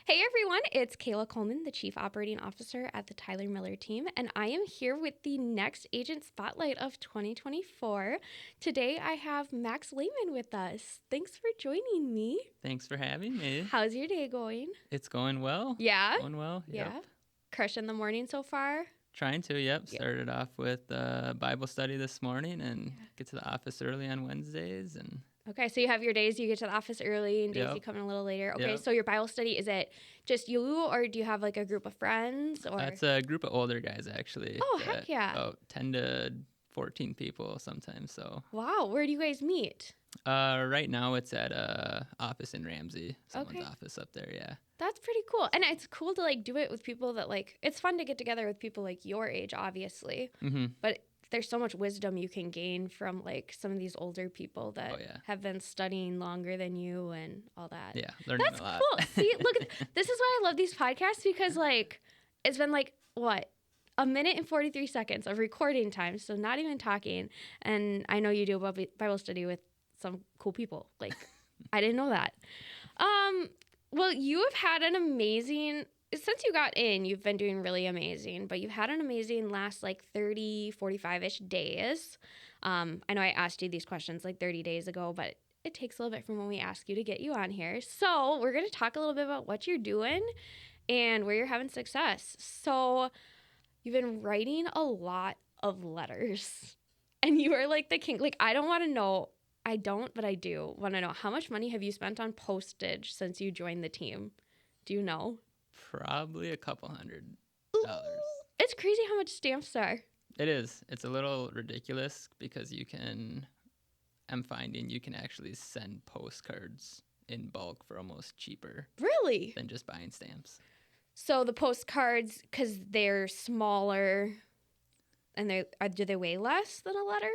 Hey everyone, it's Kayla Coleman, the Chief Operating Officer at the Tyler Miller team, and I am here with the next Agent Spotlight of 2024. Today I have Max Lehman with us. Thanks for joining me. Thanks for having me. How's your day going? It's going well. Yeah? Going well, yep. Yeah? Crushing the morning so far? Trying to, yep. Started off with Bible study this morning and get to the office early on Wednesdays. And Okay, so you have your days you get to the office early and days you come in a little later. Okay, so your Bible study, is it just you or do you have like a group of friends? Or it's a group of older guys, actually. Oh, heck yeah. About 10 to 14 people sometimes. So. Wow, where do you guys meet? Right now it's at a office in Ramsey. Someone's office up there, yeah. That's pretty cool. And it's cool to like do it with people that like, it's fun to get together with people like your age, obviously. Mm-hmm. But there's so much wisdom you can gain from like some of these older people that have been studying longer than you and all that. Yeah, learning That's a lot. Cool. See, look, this is why I love these podcasts because like it's been like what? A minute and 43 seconds of recording time, so not even talking. And I know you do a Bible study with some cool people. Like, I didn't know that. Well, you have had an amazing, since you got in, you've been doing really amazing, but you've had an amazing last like 30, 45-ish days. I know I asked you these questions like 30 days ago, but it takes a little bit from when we ask you to get you on here. So we're going to talk a little bit about what you're doing and where you're having success. So you've been writing a lot of letters and you are like the king. Like, I don't want to know. I don't, but I do want to know, how much money have you spent on postage since you joined the team? Do you know? Probably a couple $100. It's crazy how much stamps are. It is. It's a little ridiculous because I'm finding you can actually send postcards in bulk for almost cheaper. Really? Than just buying stamps. So the postcards, because they're smaller and do they weigh less than a letter?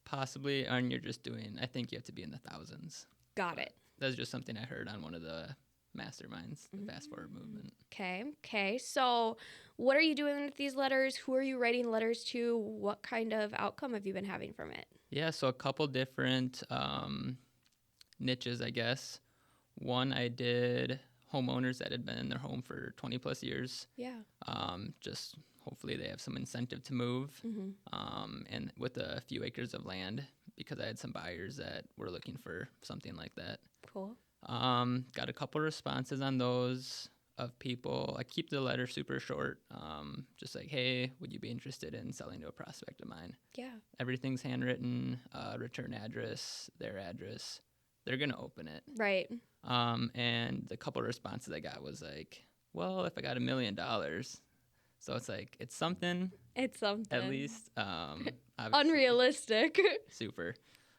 Possibly, and you're just doing, I think you have to be in the thousands. Got it. That's just something I heard on one of the masterminds, the Fast Forward movement. Okay. So what are you doing with these letters? Who are you writing letters to? What kind of outcome have you been having from it? Yeah, so a couple different niches, I guess. One, I did homeowners that had been in their home for 20 plus years. Yeah. Just hopefully they have some incentive to move, and with a few acres of land, because I had some buyers that were looking for something like that. Cool. Got a couple responses on those of people. I keep the letter super short, just like, hey, would you be interested in selling to a prospect of mine? Yeah. Everything's handwritten, return address, their address. They're going to open it. Right. And the couple responses I got was like, well, if I got $1 million. So it's like, it's something. It's something. At least. Unrealistic. Super.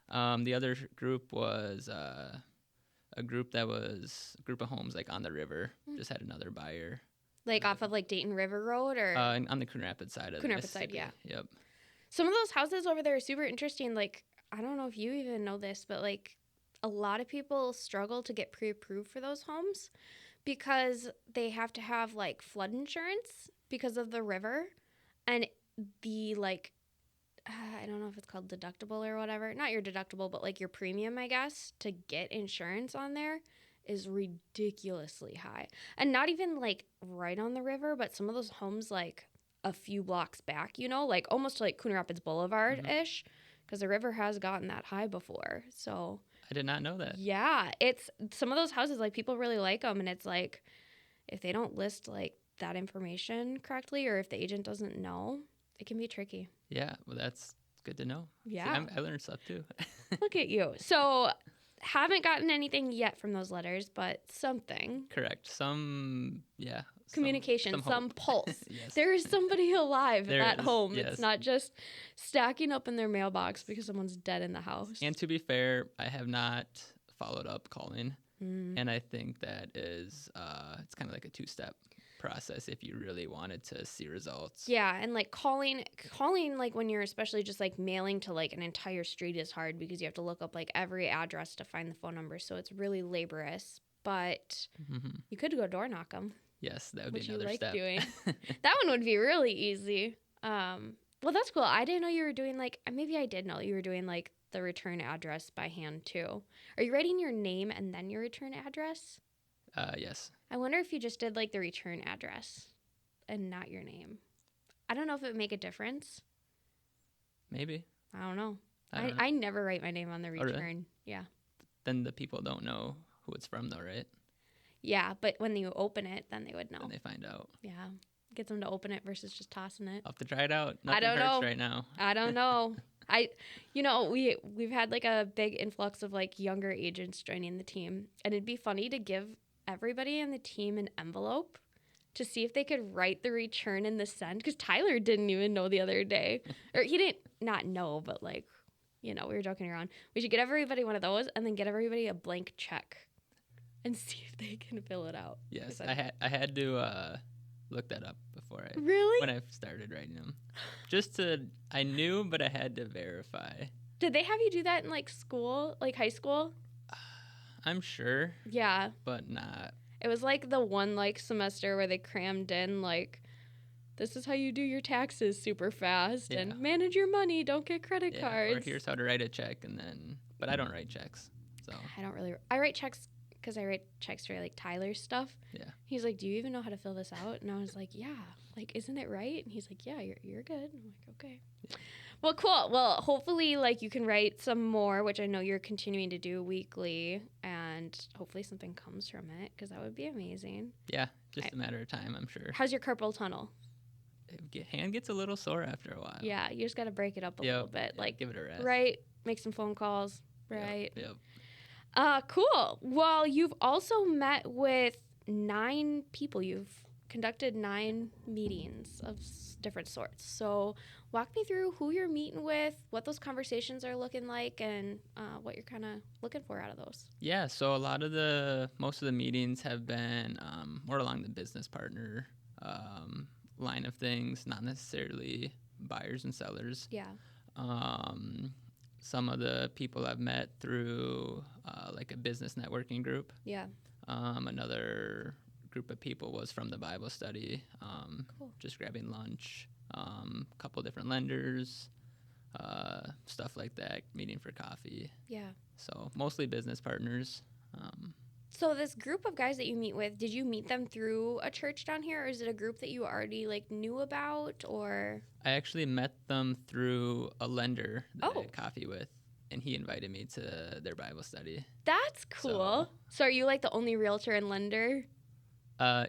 The other group was a group of homes like on the river. Just had another buyer. Like off of like Dayton River Road or? On the Coon Rapids side of Coon Rapids side, yeah. Yep. Some of those houses over there are super interesting. Like, I don't know if you even know this, but like a lot of people struggle to get pre-approved for those homes because they have to have like flood insurance because of the river, and the like I don't know if it's called deductible or whatever, not your deductible, but like your premium, I guess, to get insurance on there is ridiculously high. And not even like right on the river, but some of those homes like a few blocks back, like almost like Coon Rapids Boulevard-ish, because the river has gotten that high before. So I did not know that. Yeah, it's some of those houses, like people really like them, and it's like if they don't list like that information correctly, or if the agent doesn't know, it can be tricky. Yeah, well, that's good to know. Yeah. See, I learned stuff too. Look at you. So haven't gotten anything yet from those letters, but something. Correct. Some, yeah. Communication, some pulse. Yes. There is somebody alive there at is, home. yes. It's not just stacking up in their mailbox because someone's dead in the house. And to be fair, I have not followed up calling. And I think that is, it's kind of like a two-step process if you really wanted to see results. Yeah, and like calling like when you're especially just like mailing to like an entire street is hard because you have to look up like every address to find the phone number, so it's really laborious, but you could go door knock them. Yes, that would be another step. Doing. That one would be really easy. Well, that's cool. I didn't know you were doing like, maybe I did know you were doing like the return address by hand too. Are you writing your name and then your return address? Yes. I wonder if you just did like the return address and not your name. I don't know if it would make a difference. Maybe. I don't know. I don't know. I never write my name on the Oh, return. really? Yeah. Then the people don't know who it's from, though, right? Yeah, but when you open it, then they would know. Then they find out. Yeah. Get them to open it versus just tossing it. I'll have to try it out. I Nothing don't hurts know. right now. I don't know. We've had like a big influx of like younger agents joining the team, and it'd be funny to give everybody on the team an envelope to see if they could write the return in the send, because Tyler didn't even know the other day, or he didn't not know, but like, we were joking around. We should get everybody one of those and then get everybody a blank check and see if they can fill it out. Yes, I had to look that up before Really? when I started writing them. I knew, but I had to verify. Did they have you do that in like school, like high school? I'm sure. Yeah. But not. It was like the one like semester where they crammed in like, this is how you do your taxes super fast and manage your money, don't get credit cards. Or here's how to write a check, but I don't write checks. So I write checks because I write checks for like Tyler's stuff. Yeah. He's like, do you even know how to fill this out? And I was like, yeah. Like, isn't it right? And he's like, yeah, you're good. I'm like, okay. Yeah. Well, cool. Well, hopefully, like, you can write some more, which I know you're continuing to do weekly, and hopefully something comes from it, because that would be amazing. Yeah, just a matter of time, I'm sure. How's your carpal tunnel? Hand gets a little sore after a while. Yeah, you just got to break it up a little bit. Like, give it a rest. Right, make some phone calls, right? Yep. Cool. Well, you've also met with 9 people. You've conducted 9 meetings of different sorts. So walk me through who you're meeting with, what those conversations are looking like, and what you're kind of looking for out of those. Yeah, so most of the meetings have been more along the business partner line of things, not necessarily buyers and sellers. Yeah. Some of the people I've met through like a business networking group. Yeah. Another group of people was from the Bible study, Cool. just grabbing lunch, a couple different lenders, stuff like that, meeting for coffee. Yeah. So mostly business partners. So this group of guys that you meet with, did you meet them through a church down here, or is it a group that you already like knew about, or? I actually met them through a lender that I had coffee with, and he invited me to their Bible study. That's cool. So are you like the only realtor and lender?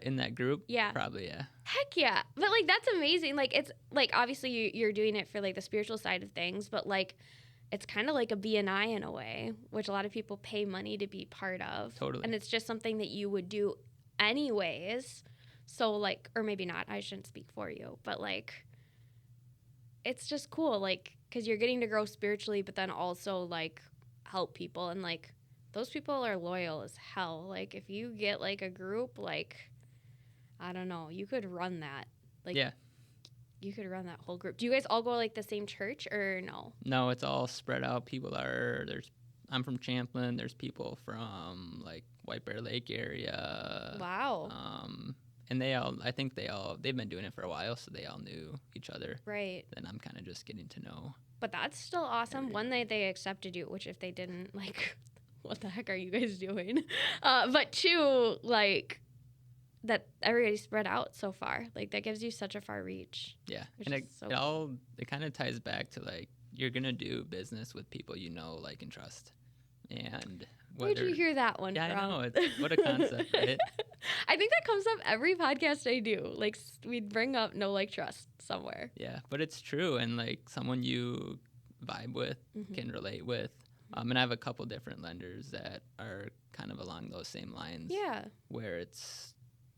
In that group? Yeah. Probably, yeah. Heck yeah. But like that's amazing. Like it's like obviously you're doing it for like the spiritual side of things, but like it's kind of like a BNI in a way, which a lot of people pay money to be part of. Totally. And it's just something that you would do anyways. So like, or maybe not, I shouldn't speak for you, but like, it's just cool. Like, cause you're getting to grow spiritually, but then also like help people. And like, those people are loyal as hell. Like if you get like a group, like, I don't know, you could run that. Like, yeah. You could run that whole group. Do you guys all go like the same church or no? No, it's all spread out. I'm from Champlin. There's people from like White Bear Lake area. Wow. And they've been doing it for a while, so they all knew each other. Right. Then I'm kind of just getting to know. But that's still awesome. One, they accepted you, which if they didn't, like, what the heck are you guys doing? But 2, like, that everybody's spread out so far. Like, that gives you such a far reach. Yeah. And it kind of ties back to, like, you're going to do business with people you know, like, and trust. And where'd you hear that one from? Yeah, I know. What a concept, right? I think that comes up every podcast I do. Like, we'd bring up know, like, trust somewhere. Yeah, but it's true. And, like, someone you vibe with, can relate with. And I have a couple different lenders that are kind of along those same lines. Yeah. Where it's,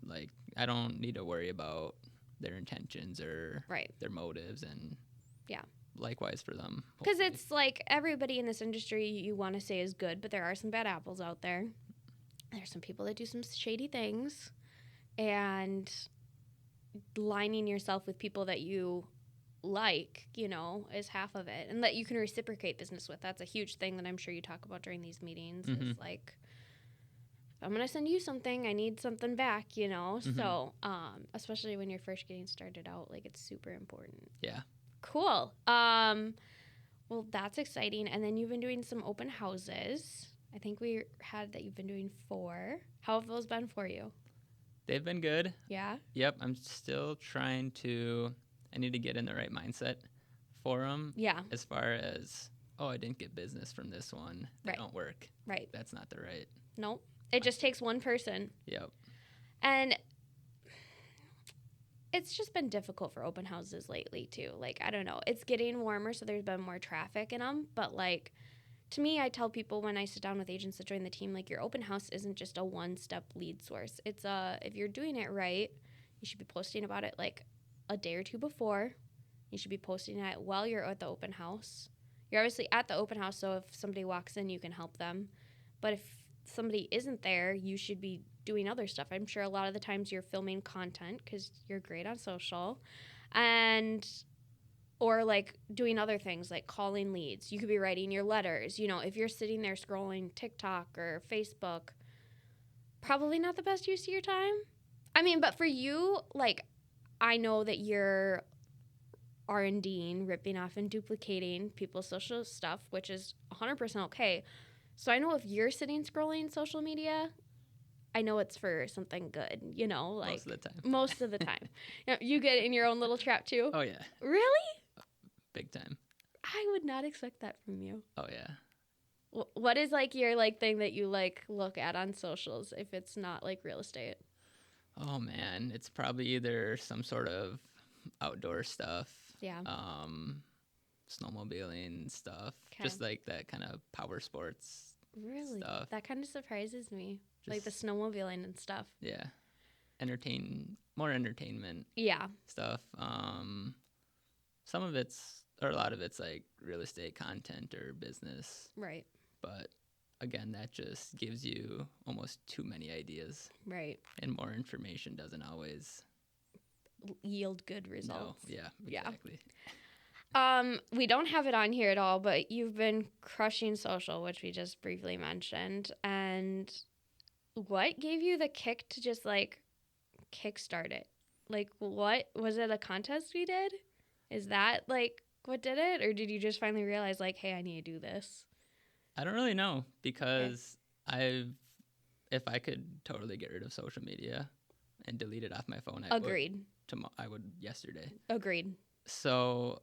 like, I don't need to worry about their intentions or their motives. And yeah. Likewise for them. Because it's like everybody in this industry you want to say is good, but there are some bad apples out there. There's some people that do some shady things, and lining yourself with people that you like, is half of it, and that you can reciprocate business with. That's a huge thing that I'm sure you talk about during these meetings. It's like, if I'm going to send you something, I need something back, So, especially when you're first getting started out, like, it's super important. Yeah. Cool. Well, that's exciting. And then you've been doing some open houses. I think we had that you've been doing 4. How have those been for you? They've been good. Yeah. Yep. I'm still trying to. I need to get in the right mindset for them. Yeah. As far as, oh, I didn't get business from this one. They Right. don't work. Right. That's not the right. Nope. It just takes one person. Yep. And it's just been difficult for open houses lately, too. Like, I don't know. It's getting warmer, so there's been more traffic in them. But, like, to me, I tell people when I sit down with agents that join the team, like, your open house isn't just a one-step lead source. It's if you're doing it right, you should be posting about it, like, a day or two before. You should be posting it while you're at the open house. You're obviously at the open house, so if somebody walks in, you can help them. But if somebody isn't there, you should be doing other stuff. I'm sure a lot of the times you're filming content because you're great on social, or like doing other things like calling leads. You could be writing your letters. You know, if you're sitting there scrolling TikTok or Facebook, probably not the best use of your time. I mean, but for you, like, I know that you're R&Ding, ripping off and duplicating people's social stuff, which is 100% okay. So I know if you're sitting scrolling social media, I know it's for something good, you know, like Most of the time. Most of the time. You get in your own little trap too? Oh, yeah. Really? Big time. I would not expect that from you. Oh, yeah. What is like your like thing that you like look at on socials if it's not like real estate? Oh, man. It's probably either some sort of outdoor stuff. Yeah. Snowmobiling stuff. 'Kay. Just like that kind of power sports Really? stuff. That kind of surprises me. Like the Just- snowmobiling and stuff. Yeah. More entertainment Yeah. stuff. Some of it's, or a lot of it's like real estate content or business. Right. But again, that just gives you almost too many ideas. Right. And more information doesn't always Yield good results. No. Yeah, Yeah. exactly. We don't have it on here at all, but you've been crushing social, which we just briefly mentioned. And what gave you the kick to just like kickstart it? Like, what was it? A contest we did? Is that like what did it, or did you just finally realize like, hey, I need to do this? I don't really know because if I could totally get rid of social media and delete it off my phone, Agreed. I would yesterday. Agreed. So,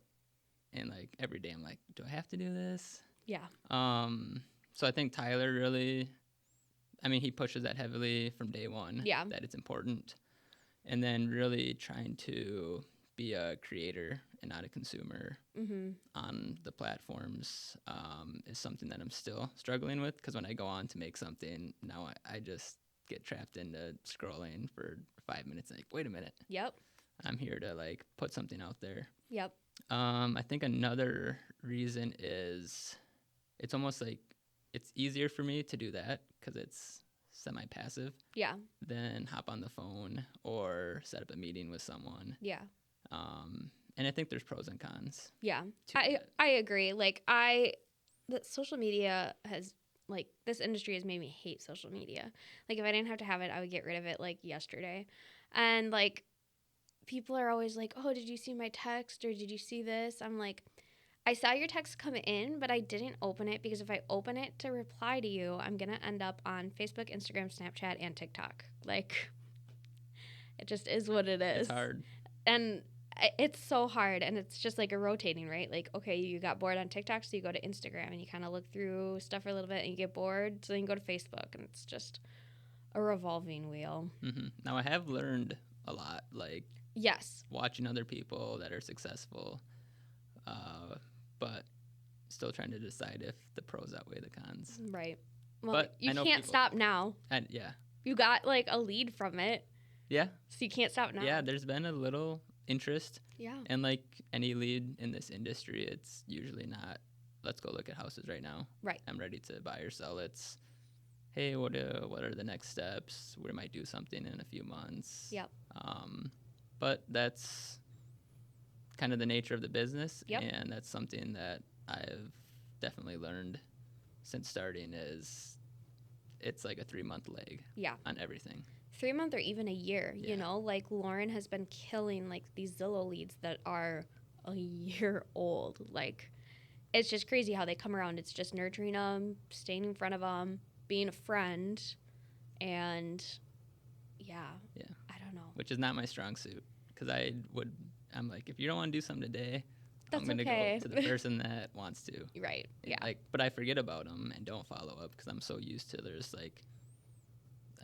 and like every day I'm like, do I have to do this? Yeah. So I think Tyler really, I mean, he pushes that heavily from day one. Yeah. That it's important. And then really trying to be a creator and not a consumer on the platforms is something that I'm still struggling with, because when I go on to make something, now I just get trapped into scrolling for 5 minutes and like, wait a minute. Yep. I'm here to like put something out there. Yep. I think another reason is it's almost like it's easier for me to do that because it's semi-passive Yeah. than hop on the phone or set up a meeting with someone. Yeah. And I think there's pros and cons. Yeah. to that. I agree. Like the social media has like this industry has made me hate social media. Like if I didn't have to have it, I would get rid of it like yesterday. And like people are always like, "Oh, did you see my text or did you see this?" I'm like, I saw your text come in, but I didn't open it because if I open it to reply to you, I'm going to end up on Facebook, Instagram, Snapchat, and TikTok. Like it just is what it is. It's hard. And it's so hard, and it's just like a rotating, right? Like, okay, you got bored on TikTok, so you go to Instagram, and you kind of look through stuff for a little bit, and you get bored, so then you go to Facebook, and it's just a revolving wheel. Now, I have learned a lot, like Yes. watching other people that are successful, but still trying to decide if the pros outweigh the cons. Right. Well, But you I know can't people- stop now. And yeah. You got like a lead from it, Yeah. so you can't stop now. Yeah, there's been a little interest. Yeah. And like any lead in this industry, it's usually not, let's go look at houses right now. Right. I'm ready to buy or sell. It's, hey, what are the next steps? We might do something in a few months. Yep. But that's kind of the nature of the business. Yep. And that's something that I've definitely learned since starting is it's like a 3-month leg Yeah. on everything. 3 months or even a year, Yeah. you know, like Lauren has been killing like these Zillow leads that are a year old. Like it's just crazy how they come around. It's just nurturing them, staying in front of them, being a friend, and Yeah. Yeah. I don't know. Which is not my strong suit, because I'm like, if you don't want to do something today, That's I'm gonna okay. go to the person that wants to. Right. And Yeah. but I forget about them and don't follow up because I'm so used to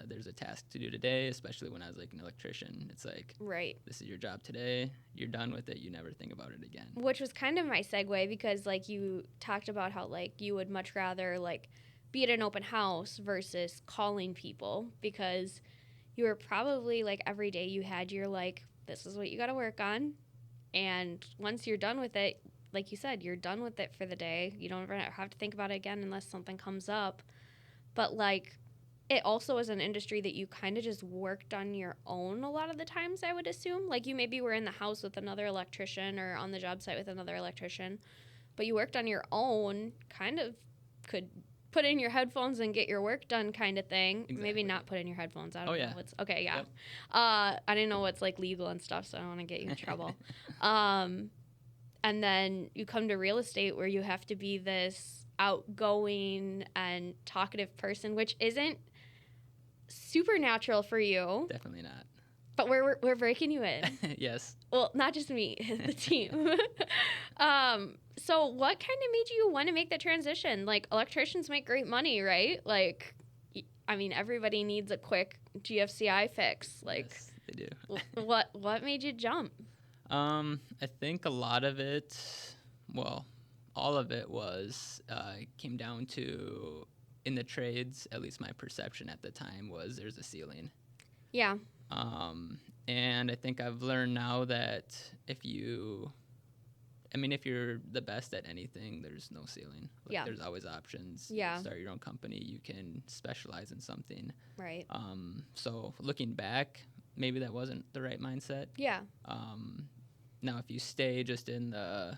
there's a task to do today, especially when I was like an electrician. It's like, Right. this is your job today. You're done with it. You never think about it again. Which was kind of my segue, because like you talked about how like you would much rather like be at an open house versus calling people, because you were probably like every day you had your like, this is what you got to work on. And once you're done with it, like you said, you're done with it for the day. You don't ever have to think about it again unless something comes up. But like, it also is an industry that you kind of just worked on your own a lot of the times, I would assume. Like, you maybe were in the house with another electrician or on the job site with another electrician, but you worked on your own, kind of could put in your headphones and get your work done kind of thing. Exactly. Maybe not put in your headphones. I don't know. Yeah. What's okay, yeah. Yep. I didn't know what's like legal and stuff, so I don't want to get you in trouble. And then you come to real estate where you have to be this outgoing and talkative person, which isn't supernatural for you. Definitely not. But we're breaking you in. Yes. Well, not just me, the team. So what kind of made you want to make the transition? Like, electricians make great money, right? Like, I mean, everybody needs a quick GFCI fix. Like, yes, they do. what made you jump? I think a lot of it, well, all of it came down to, in the trades, at least my perception at the time was there's a ceiling. Yeah. And I think I've learned now that if you're the best at anything, there's no ceiling. Like, Yeah. There's always options. Yeah. You can start your own company. You can specialize in something. Right. So looking back, maybe that wasn't the right mindset. Yeah. Now, if you stay just in the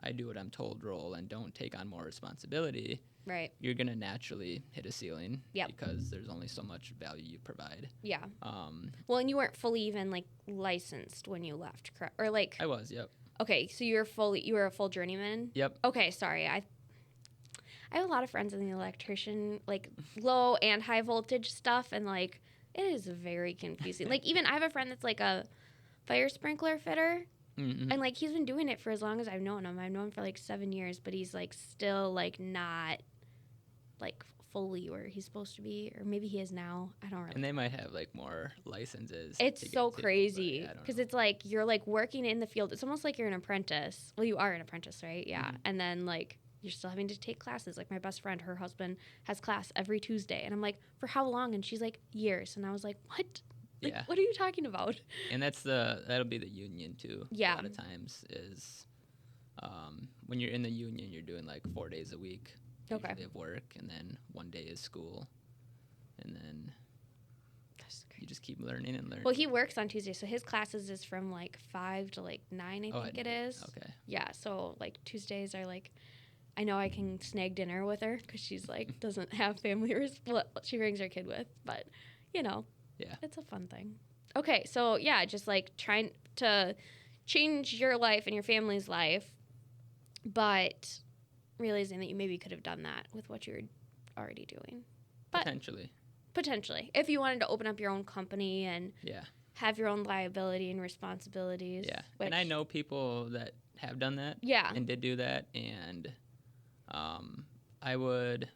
I do what I'm told role and don't take on more responsibility, Right. you're going to naturally hit a ceiling. Yep. Because there's only so much value you provide. Yeah. Well, and you weren't fully even like licensed when you left, correct? Or like I was, yep. Okay, so you were a full journeyman? Yep. Okay, sorry. I have a lot of friends in the electrician, like low and high voltage stuff, and like it is very confusing. Like, even I have a friend that's like a fire sprinkler fitter. Mm-hmm. And like, he's been doing it for as long as I've known him. I've known him for like 7 years, but he's like still like not like fully where he's supposed to be, or maybe he is now. I don't really. And they might have like more licenses. It's so crazy because it's it's like you're like working in the field. It's almost like you're an apprentice. Well, you are an apprentice, right? Yeah. Mm-hmm. And then like you're still having to take classes. Like, my best friend, her husband has class every Tuesday, and I'm like, for how long? And she's like, years. And I was like, what? Like, Yeah. what are you talking about? And that'll be the union too. Yeah. A lot of times is when you're in the union, you're doing like 4 days a week. Okay. Usually of work, and then 1 day is school, and then you just keep learning and learning. Well, he works on Tuesday, so his classes is from like 5 to like 9, I think it is. Okay. Yeah, so like Tuesdays are like, I know I can snag dinner with her because she's like doesn't have family she brings her kid with, but you know, Yeah. it's a fun thing. Okay, so yeah, just like trying to change your life and your family's life, but realizing that you maybe could have done that with what you're already doing. But potentially, if you wanted to open up your own company and have your own liability and responsibilities. Yeah, and I know people that have done that. Yeah. And did do that, and I would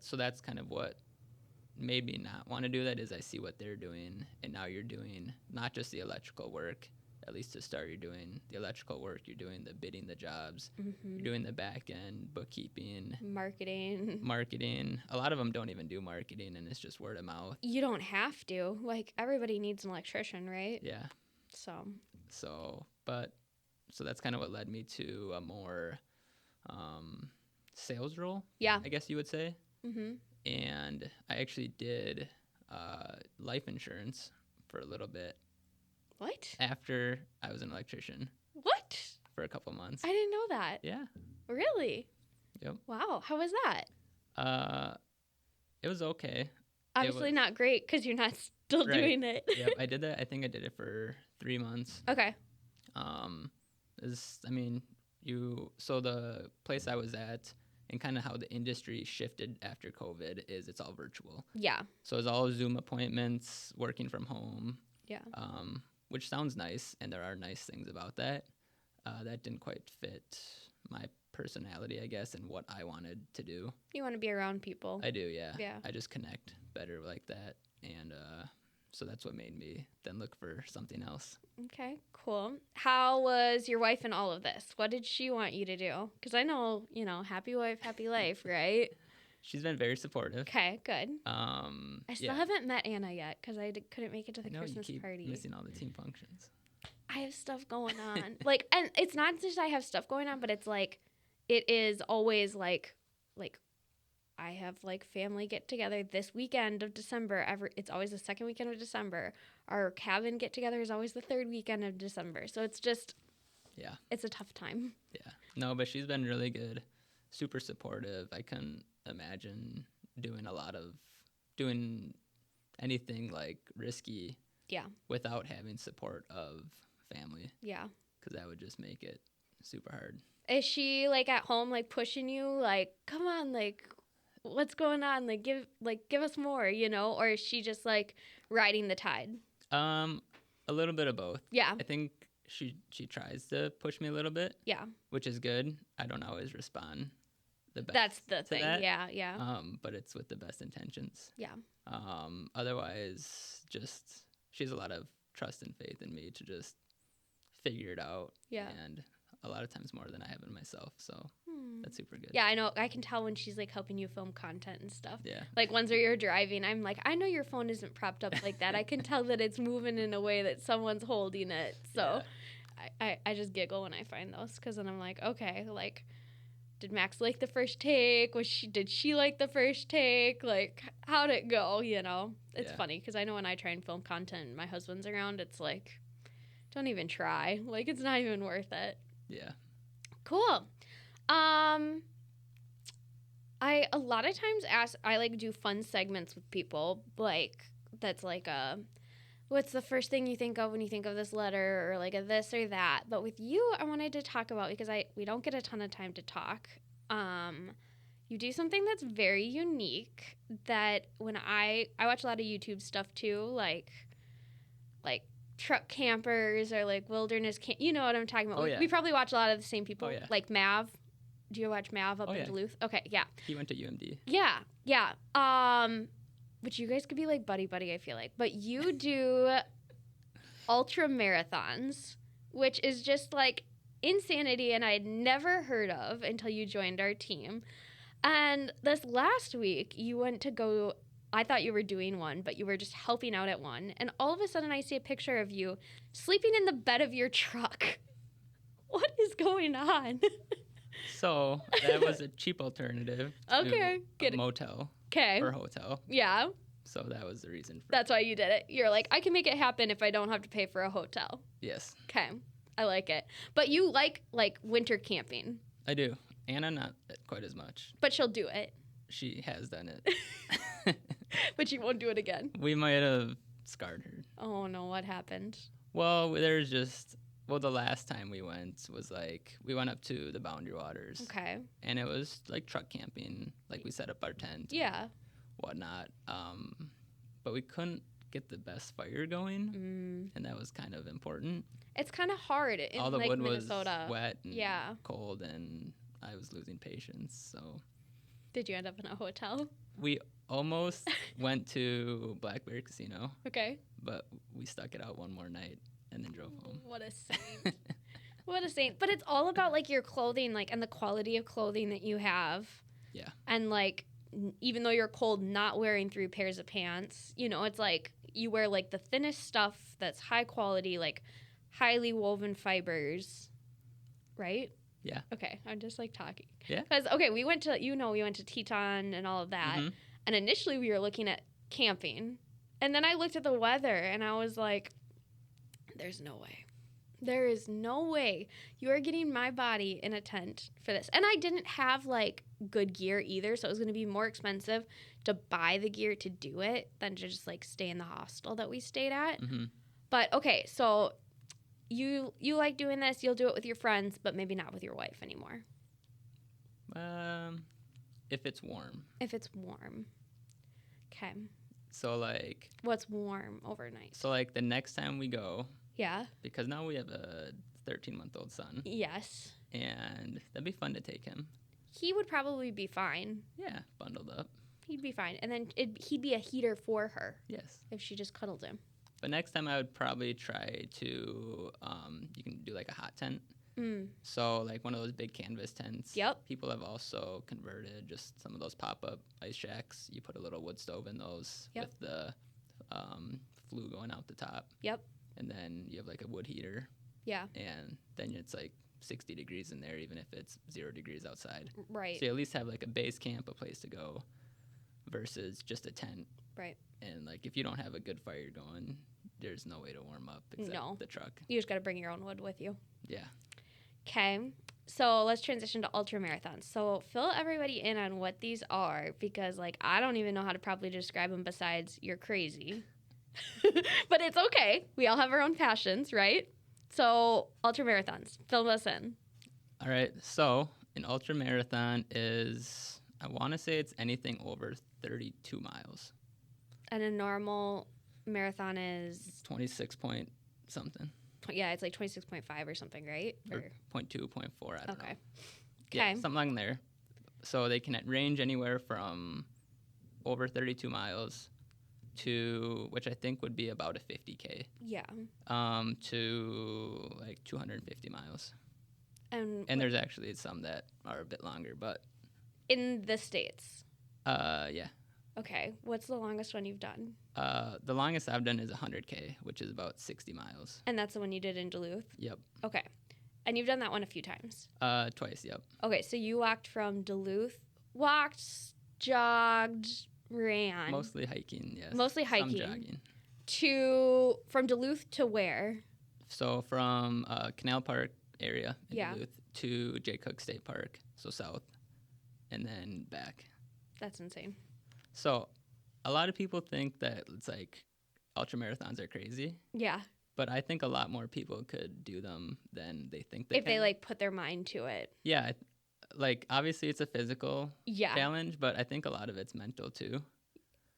so that's kind of what made me not want to do that, is I see what they're doing, and now you're doing not just the electrical work. At least to start, you're doing the electrical work, you're doing the bidding the jobs, you're doing the back end, bookkeeping, marketing. A lot of them don't even do marketing, and it's just word of mouth. You don't have to. Like, everybody needs an electrician, right? Yeah. So that's kind of what led me to a more sales role, I guess you would say. Mm-hmm. And I actually did life insurance for a little bit. What? After I was an electrician. What? For a couple months. I didn't know that. Yeah. Really? Yep. Wow. How was that? It was okay. Obviously not great because you're not still doing it. Yep, I did that. I think I did it for 3 months. Okay. So the place I was at, and kind of how the industry shifted after COVID is it's all virtual. Yeah. So it's all Zoom appointments, working from home. Yeah. Which sounds nice, and there are nice things about that. That didn't quite fit my personality, I guess, and what I wanted to do. You want to be around people. I do, yeah. Yeah. I just connect better like that, and so that's what made me then look for something else. Okay, cool. How was your wife in all of this? What did she want you to do? Because I know, happy wife, happy life, right? She's been very supportive. Okay, good. I still haven't met Anna yet because I couldn't make it to the Christmas you keep party. missing all the team functions. I have stuff going on. And it's not just I have stuff going on, but it's it is always like I have family get together this weekend of December. It's always the second weekend of December. Our cabin get together is always the third weekend of December. So it's just, it's a tough time. Yeah. No, but she's been really good, super supportive. I couldn't imagine doing anything risky. Yeah. Without having support of family. Yeah. Because that would just make it super hard. Is she at home pushing you come on what's going on give us more or is she just riding the tide? A little bit of both. Yeah. I think she tries to push me a little bit. Yeah. Which is good. I don't always respond the best. That's the thing. That. Yeah. But it's with the best intentions. Yeah. Otherwise, just she has a lot of trust and faith in me to just figure it out. Yeah. And a lot of times more than I have in myself. So that's super good. Yeah, I know. I can tell when she's helping you film content and stuff. Yeah. Ones where you're driving, I'm I know your phone isn't propped up like that. I can tell that it's moving in a way that someone's holding it. So I just giggle when I find those because then I'm okay, did Max like the first take? Did she like the first take? How'd it go? It's funny because I know when I try and film content and my husband's around, it's don't even try. It's not even worth it. Yeah. Cool. I a lot of times I do fun segments with people that's what's the first thing you think of when you think of this letter or a this or that. But with you, I wanted to talk about because we don't get a ton of time to talk. You do something that's very unique that when I watch a lot of YouTube stuff too, like truck campers or wilderness you know what I'm talking about. Oh, yeah. We probably watch a lot of the same people. Oh, yeah. Mav. Do you watch Mav up in Duluth? Okay, yeah. He went to UMD. Yeah. But you guys could be buddy, I feel like. But you do Ultramarathons, which is just insanity and I had never heard of until you joined our team. And this last week, you went to go, I thought you were doing one, but you were just helping out at one. And all of a sudden, I see a picture of you sleeping in the bed of your truck. What is going on? So that was a cheap alternative to a motel or hotel. Yeah. So that was the reason. That's why you did it. You're I can make it happen if I don't have to pay for a hotel. Yes. Okay. I like it. But you like winter camping. I do. Anna, not quite as much. But she'll do it. She has done it. But she won't do it again. We might have scarred her. Oh, no. What happened? Well, the last time we went was we went up to the Boundary Waters. Okay. And it was truck camping. We set up our tent. Yeah. Whatnot. But we couldn't get the best fire going. And that was kind of important. It's kind of hard in all the wood Minnesota. Was wet and cold, and I was losing patience. So, did you end up in a hotel? We almost went to Blackberry Casino. Okay. But we stuck it out one more night and then drove home. What a saint! What a saint! But it's all about your clothing, and the quality of clothing that you have. Yeah. And even though you're cold, not wearing 3 pairs of pants. It's you wear the thinnest stuff that's high quality, highly woven fibers, right? Yeah. Okay, I'm just talking. Yeah. Because we went to Teton and all of that, and initially we were looking at camping, and then I looked at the weather and I was "There's no way. There is no way you are getting my body in a tent for this." And I didn't have good gear either, so it was going to be more expensive to buy the gear to do it than to just stay in the hostel that we stayed at. Mm-hmm. But okay, so you like doing this, you'll do it with your friends, but maybe not with your wife anymore. if it's warm. If it's warm. Okay. So, like... What's warm overnight? So, like, the next time we go... Yeah. Because now we have a 13-month-old son. Yes. And that'd be fun to take him. He would probably be fine. Yeah, bundled up. He'd be fine. And then he'd be a heater for her. Yes. If she just cuddled him. But next time I would probably try to... you can do, like, a hot tent. So, like, one of those big canvas tents. Yep. People have also converted just some of those pop-up ice shacks. You put a little wood stove in those with the flue going out the top. Yep. And then you have, like, a wood heater. Yeah. And then it's, like, 60 degrees in there, even if it's 0 degrees outside. Right. So you at least have, like, a base camp, a place to go, versus just a tent. Right. And, like, if you don't have a good fire going, there's no way to warm up except the truck. You just got to bring your own wood with you. Yeah. Okay, so let's transition to ultramarathons. So fill everybody in on what these are, because, like, I don't even know how to properly describe them besides you're crazy. But it's okay. We all have our own passions, right? So ultramarathons, fill us in. All right, so an ultramarathon is, I want to say it's anything over 32 miles. And a normal marathon is? 26 point something. Yeah, it's like 26.5 or something, right? Or 0.2, 0.4, I don't know. Okay. Yeah, something along there. So they can range anywhere from over 32 miles to, which I think would be about a 50K. Yeah. To like 250 miles. And there's actually some that are a bit longer, but... In the States? Yeah. Okay. What's the longest one you've done? The longest I've done is 100K, which is about 60 miles. And that's the one you did in Duluth? Yep. Okay. And you've done that one a few times? Twice, yep. Okay, so you walked from Duluth, jogged, ran. Mostly hiking, yes. Mostly hiking. Some jogging. From Duluth to where? So from Canal Park area in Yeah. Duluth to Jay Cook State Park, so south, and then back. That's insane. So a lot of people think that it's like ultramarathons are crazy. Yeah. But I think a lot more people could do them than they think they if can. they, like, put their mind to it. Yeah. Like, obviously it's a physical challenge, but I think a lot of it's mental too.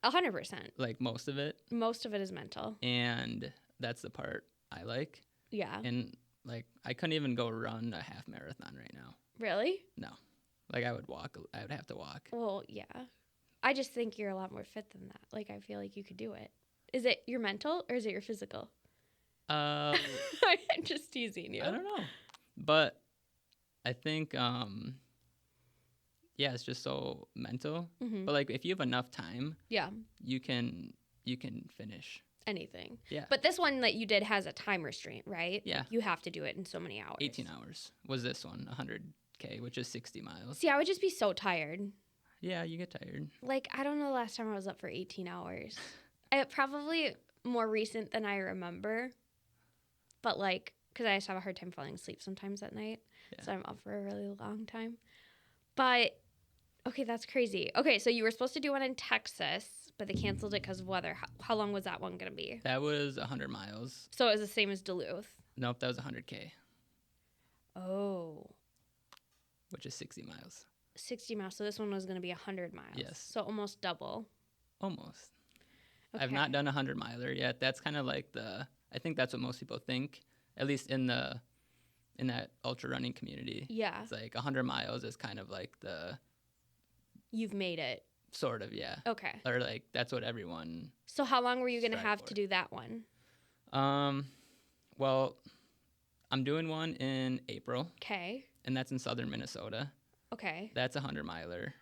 100%. Like, most of it. Most of it is mental. And that's the part I like. Yeah. And, like, I couldn't even go run a half marathon right now. Really? No. Like, I would have to walk. Well, yeah. I just think you're a lot more fit than that. Like, I feel like you could do it. Is it your mental or is it your physical? I'm just teasing you. I don't know. But I think, yeah, it's just so mental. Mm-hmm. But, like, if you have enough time, you can finish. Anything. Yeah. But this one that you did has a time restraint, right? Yeah. Like, you have to do it in so many hours. 18 hours was this one, 100K, which is 60 miles. See, I would just be so tired. Yeah, you get tired. Like, I don't know the last time I was up for 18 hours. Probably more recent than I remember. But, like, because I just have a hard time falling asleep sometimes at night. Yeah. So I'm up for a really long time. But, okay, that's crazy. Okay, so you were supposed to do one in Texas, but they canceled it because of weather. How long was that one going to be? That was 100 miles. So it was the same as Duluth? Nope, that was 100K. Oh. Which is 60 miles. 60 miles. So this one was going to be 100 miles. Yes. So almost double. Almost. Okay. I've not done a 100-miler yet. That's kind of like I think that's what most people think, at least in that ultra running community. Yeah. It's like 100 miles is kind of like You've made it. Sort of, yeah. Okay. Or, like, that's what everyone... So how long were you going to have to do that one? Well, I'm doing one in April. Okay. And that's in southern Minnesota. Okay. That's a 100-miler.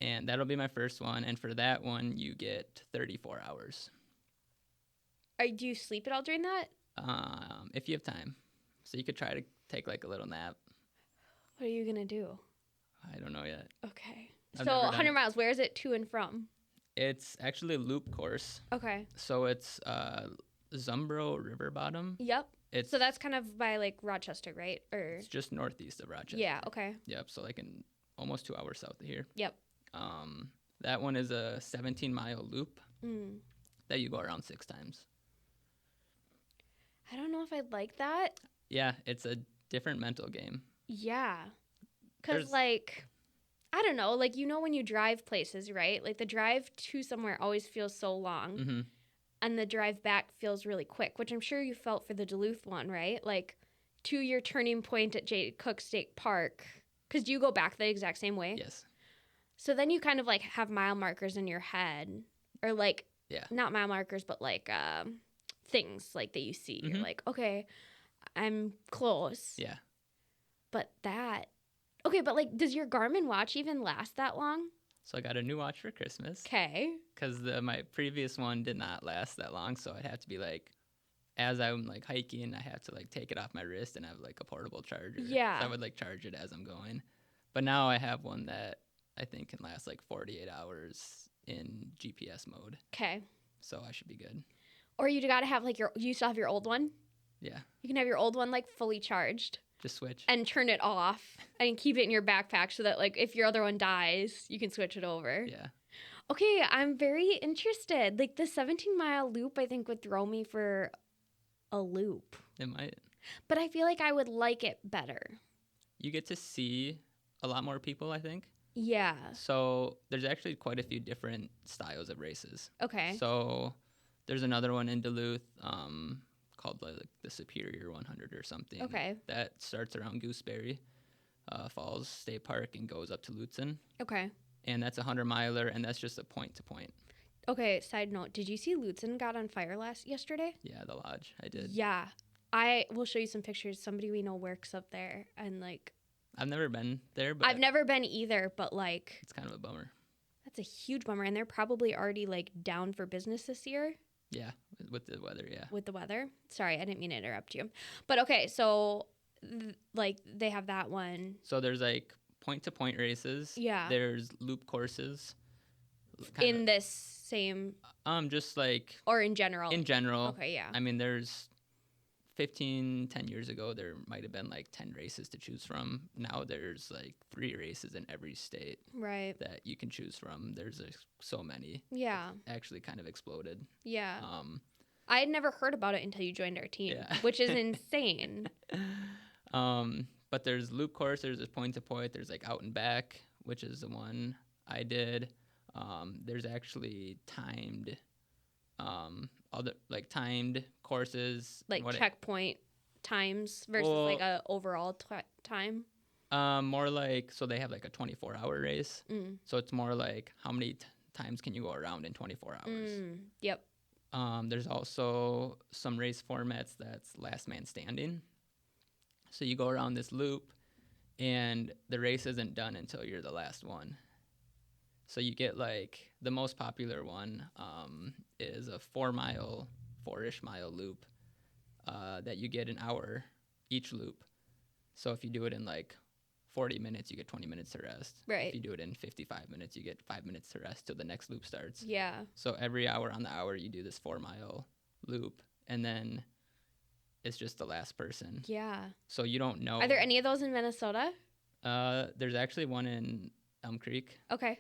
And that'll be my first one. And for that one, you get 34 hours. Do you sleep at all during that? If you have time. So you could try to take, like, a little nap. What are you going to do? I don't know yet. Okay. So 100 miles, where is it to and from? It's actually a loop course. Okay. So it's Zumbro River bottom. Yep. So that's kind of by, like, Rochester, right? Or it's just northeast of Rochester. Yeah, okay. Yep, so like in almost 2 hours south of here. Yep. That one is a 17-mile loop that you go around 6 times. I don't know if I'd like that. Yeah, it's a different mental game. Yeah. Because, like, I don't know, like, when you drive places, right? Like, the drive to somewhere always feels so long, Mm-hmm. and the drive back feels really quick, which I'm sure you felt for the Duluth one, right? Like, to your turning point at J. Cook State Park, because you go back the exact same way. Yes. So then you kind of, like, have mile markers in your head, or, like, Yeah. not mile markers, but, like, things, like, that you see. Mm-hmm. You're like, okay, I'm close. Yeah. But that... Okay, but, like, does your Garmin watch even last that long? So I got a new watch for Christmas. Okay. Because my previous one did not last that long, so I'd have to be like, as I'm like hiking, I have to like take it off my wrist and have like a portable charger. Yeah. So I would like charge it as I'm going. But now I have one that I think can last like 48 hours in GPS mode. Okay. So I should be good. Or you got to have, like, you still have your old one? Yeah. You can have your old one, like, fully charged. Just switch. And turn it off and keep it in your backpack so that, like, if your other one dies, you can switch it over. Yeah. Okay, I'm very interested. Like, the 17-mile loop, I think, would throw me for a loop. It might. But I feel like I would like it better. You get to see a lot more people, I think. Yeah. So there's actually quite a few different styles of races. Okay. So there's another one in Duluth called like the Superior 100 or something. Okay. That starts around Gooseberry Falls State Park and goes up to Lutsen. Okay. And that's a 100-miler, and that's just a point-to-point. Okay, side note. Did you see Lutsen got on fire yesterday? Yeah, the lodge. I did. Yeah. I will show you some pictures. Somebody we know works up there, and, like... I've never been there, but... I've never been either, but, like... It's kind of a bummer. That's a huge bummer, and they're probably already, like, down for business this year. Yeah, with the weather, yeah. With the weather? Sorry, I didn't mean to interrupt you. But, okay, so, like, they have that one. So there's, like, point-to-point races. Yeah. There's loop courses. In this same... Just, like... Or in general? In general. Okay, yeah. I mean, there's 10 years ago, there might have been, like, 10 races to choose from. Now there's, like, 3 races in every state. Right. That you can choose from. There's so many. Yeah. Actually kind of exploded. Yeah. I had never heard about it until you joined our team, which is insane. But there's loop courses, there's point to point, there's like out and back, which is the one I did. There's actually timed, timed courses, like checkpoint times versus like a overall time. More like, so they have like a 24-hour race. So it's more like how many times can you go around in 24 hours? Yep. There's also some race formats that's last man standing. So you go around this loop, and the race isn't done until you're the last one. So you get like the most popular one is a 4-ish mile loop that you get an hour each loop. So if you do it in like 40 minutes, you get 20 minutes to rest. Right. If you do it in 55 minutes, you get 5 minutes to rest till the next loop starts. Yeah. So every hour on the hour, you do this 4-mile loop, and then it's just the last person. Yeah. So you don't know. Are there any of those in Minnesota? There's actually one in Elm Creek. Okay.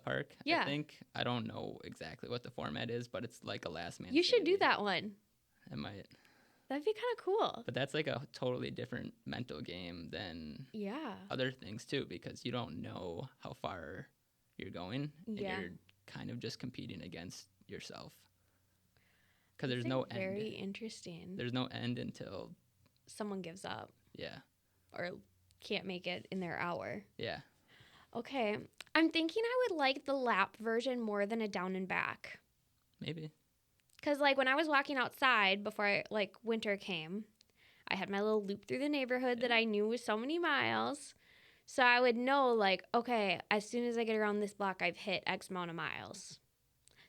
Park. Yeah. I think. I don't know exactly what the format is, but it's like a last man. You should do that one. I might. That'd be kind of cool. But that's like a totally different mental game than other things too, because you don't know how far you're going, and you're kind of just competing against yourself. Because there's no end. Very interesting. There's no end until someone gives up. Yeah. Or can't make it in their hour. Yeah. Okay. I'm thinking I would like the lap version more than a down and back. Maybe. Because, like, when I was walking outside before, winter came, I had my little loop through the neighborhood that I knew was so many miles. So I would know, like, okay, as soon as I get around this block, I've hit X amount of miles.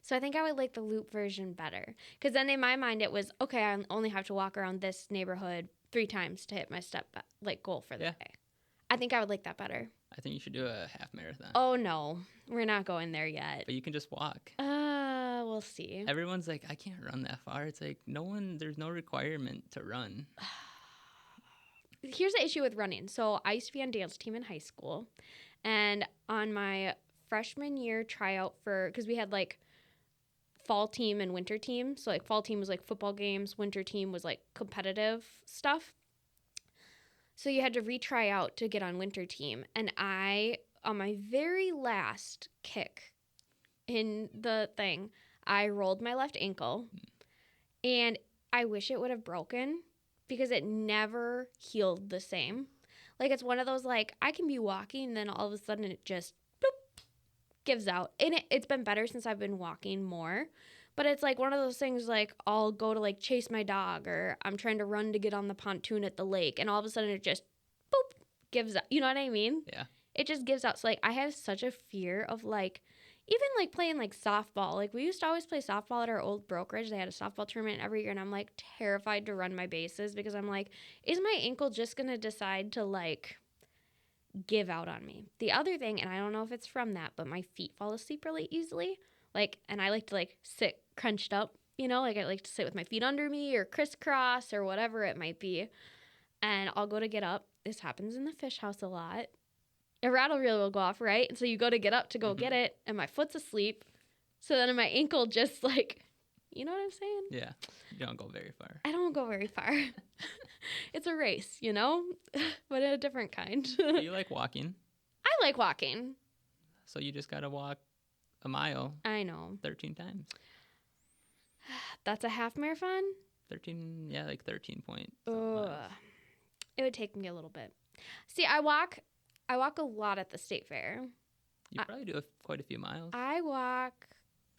So I think I would like the loop version better. Because then in my mind, it was, okay, I only have to walk around this neighborhood 3 times to hit my goal for the day. I think I would like that better. I think you should do a half marathon. Oh, no. We're not going there yet. But you can just walk. We'll see. Everyone's like, I can't run that far. It's like, there's no requirement to run. Here's the issue with running. So I used to be on dance team in high school. And on my freshman year tryout because we had, like, fall team and winter team. So, like, fall team was, like, football games. Winter team was, like, competitive stuff. So you had to retry out to get on winter team. And I on my very last kick in the thing, I rolled my left ankle, and I wish it would have broken because it never healed the same. Like, it's one of those, like, I can be walking, and then all of a sudden it just bloop, gives out. And it's been better since I've been walking more. But it's like one of those things, like, I'll go to, like, chase my dog, or I'm trying to run to get on the pontoon at the lake, and all of a sudden it just, boop, gives out. You know what I mean? Yeah. It just gives out. So, like, I have such a fear of, like, even, like, playing, like, softball. Like, we used to always play softball at our old brokerage. They had a softball tournament every year, and I'm, like, terrified to run my bases because I'm, like, is my ankle just going to decide to, like, give out on me? The other thing, and I don't know if it's from that, but my feet fall asleep really easily. Like, and I like to, like, sit crunched up, you know? Like, I like to sit with my feet under me or crisscross or whatever it might be. And I'll go to get up. This happens in the fish house a lot. A rattle reel will go off, right? And so you go to get up to go get it, and my foot's asleep. So then my ankle just, like, you know what I'm saying? Yeah. You don't go very far. I don't go very far. It's a race, you know? But a different kind. Do you like walking? I like walking. So you just got to walk a mile I know. 13 times. That's a half marathon? 13, yeah, like 13 point. It would take me a little bit. See, I walk a lot at the state fair. You probably do quite a few miles. I walk,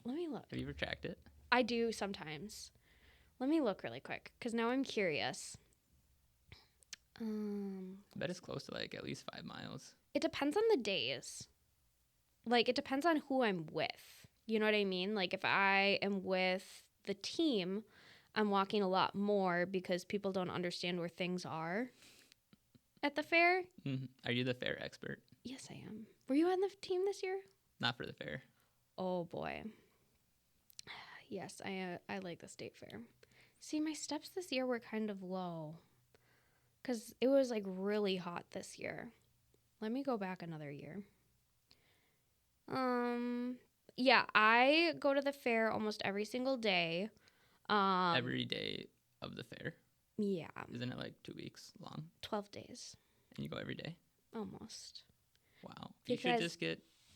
let me look. Have you ever tracked it? I do sometimes. Let me look really quick because now I'm curious. I bet it's close to like at least 5 miles. It depends on the days. Like, it depends on who I'm with. You know what I mean? Like, if I am with the team, I'm walking a lot more because people don't understand where things are at the fair. Mm-hmm. Are you the fair expert? Yes, I am. Were you on the team this year? Not for the fair. Oh, boy. Yes, I like the state fair. See, my steps this year were kind of low because it was, like, really hot this year. Let me go back another year. Yeah, I go to the fair almost every single day. Every day of the fair? Yeah. Isn't it like 2 weeks long? 12 days. And you go every day? Almost. Wow. Because